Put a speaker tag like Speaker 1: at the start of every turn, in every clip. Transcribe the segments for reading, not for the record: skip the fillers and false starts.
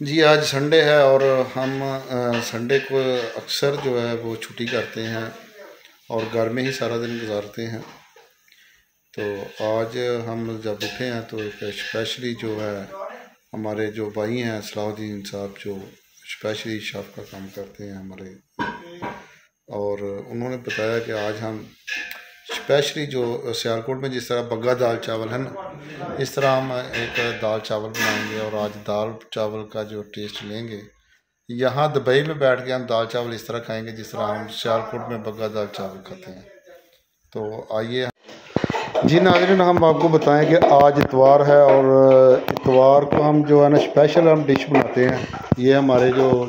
Speaker 1: जी आज संडे है और हम संडे को अक्सर जो है वो छुट्टी करते हैं और घर में ही सारा दिन गुजारते हैं। तो आज हम जब उठे हैं तो एक स्पेशली जो है हमारे जो भाई हैं सलाहुद्दीन साहब जो स्पेशली शेफ़ का काम करते हैं हमारे, और उन्होंने बताया कि आज हम स्पेशली जो सियालकोट में जिस तरह बग्गा दाल चावल है ना, इस तरह हम एक दाल चावल बनाएंगे और आज दाल चावल का जो टेस्ट लेंगे, यहाँ दुबई में बैठ के हम दाल चावल इस तरह खाएंगे जिस तरह हम सियालकोट में बग्गा दाल चावल खाते हैं। तो आइए जी नाज़रीन, हम आपको बताएं कि आज इतवार है और इतवार को हम जो है ना स्पेशल हम डिश बनाते हैं। ये हमारे जो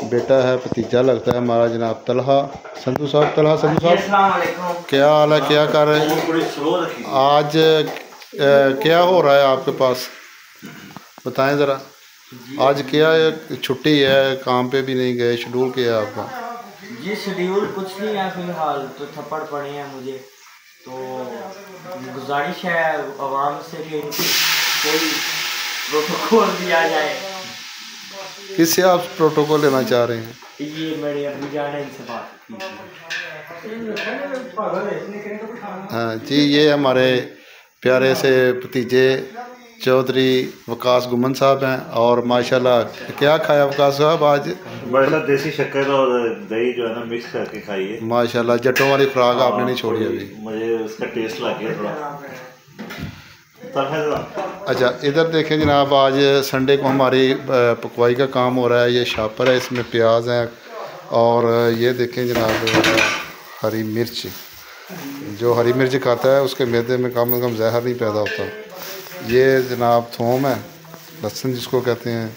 Speaker 1: बेटा है, भतीजा लगता है हमारा, जनाब तलहा संधू साहब। तलहा संधू साहब, क्या हाल है, क्या कर रहे हैं आज? क्या हो रहा है आपके पास, बताएं ज़रा। आज क्या छुट्टी है, काम पे भी नहीं गए, शेड्यूल क्या है आपका?
Speaker 2: जी शेड्यूल कुछ नहीं है फिलहाल, तो थप्पड़ पड़े हैं मुझे। तो गुजारिश है आवाम से कि कोई प्रोटोकॉल दिया जाए।
Speaker 1: किससे आप प्रोटोकॉल लेना चाह रहे हैं?
Speaker 2: ये मेरे अभी जाने इनसे बात
Speaker 1: हाँ जी, ये हमारे प्यारे से भतीजे चौधरी वकास गुमन साहब हैं। और माशाल्लाह क्या खाया वकास साहब आज?
Speaker 3: माशाल्लाह देसी शक्कर और दही जो है ना मिक्स करके खाइए।
Speaker 1: माशाल्लाह जट्टों वाली खुराक आपने नहीं छोड़ी अभी।
Speaker 3: मुझे उसका टेस्ट लग गया थोड़ा।
Speaker 1: अच्छा इधर देखें जनाब, आज संडे को हमारी पकवाई का काम हो रहा है। ये शापर है, इसमें प्याज है, और ये देखें जनाब हरी मिर्च। जो हरी मिर्च खाता है उसके मैदे में कम से कम जहर नहीं पैदा होता। ये जनाब थूम है, लहसुन जिसको कहते हैं,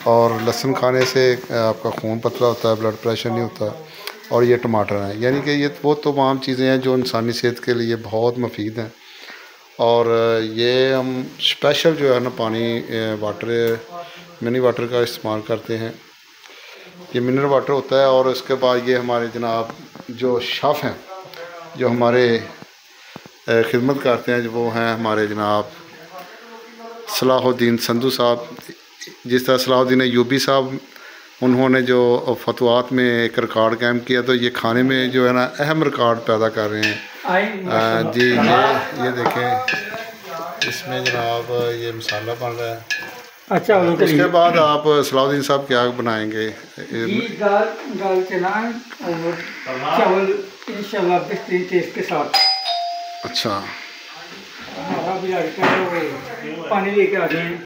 Speaker 1: और लहसुन खाने से आपका खून पतला होता है, ब्लड प्रेशर नहीं होता। और ये टमाटर हैं, यानी कि ये वो तमाम चीज़ें हैं जो इंसानी सेहत के लिए बहुत मुफीद हैं। और ये हम स्पेशल जो है ना पानी वाटर मिनी वाटर का इस्तेमाल करते हैं। ये मिनरल वाटर होता है। और उसके बाद ये हमारे जनाब जो शेफ़ हैं जो हमारे खिदमत करते हैं, जो वो हैं हमारे जनाब सलाहुद्दीन संधू साहब। जिस तरह सलाहुद्दीन अय्यूबी साहब, उन्होंने जो फतवात में एक रिकॉर्ड कायम किया, तो ये खाने में जो है ना अहम रिकॉर्ड पैदा कर रहे हैं। जी ये देखें, इसमें जनाब ये मसाला बन रहा है। अच्छा, उसके बाद आप सलाहुद्दीन साहब क्या बनाएंगे?
Speaker 4: दाल चना और चावल इंशाल्लाह बेहतरीन टेस्ट के साथ।
Speaker 1: अच्छा,
Speaker 4: हमारा भी लड़का पानी लेके आ गए हैं।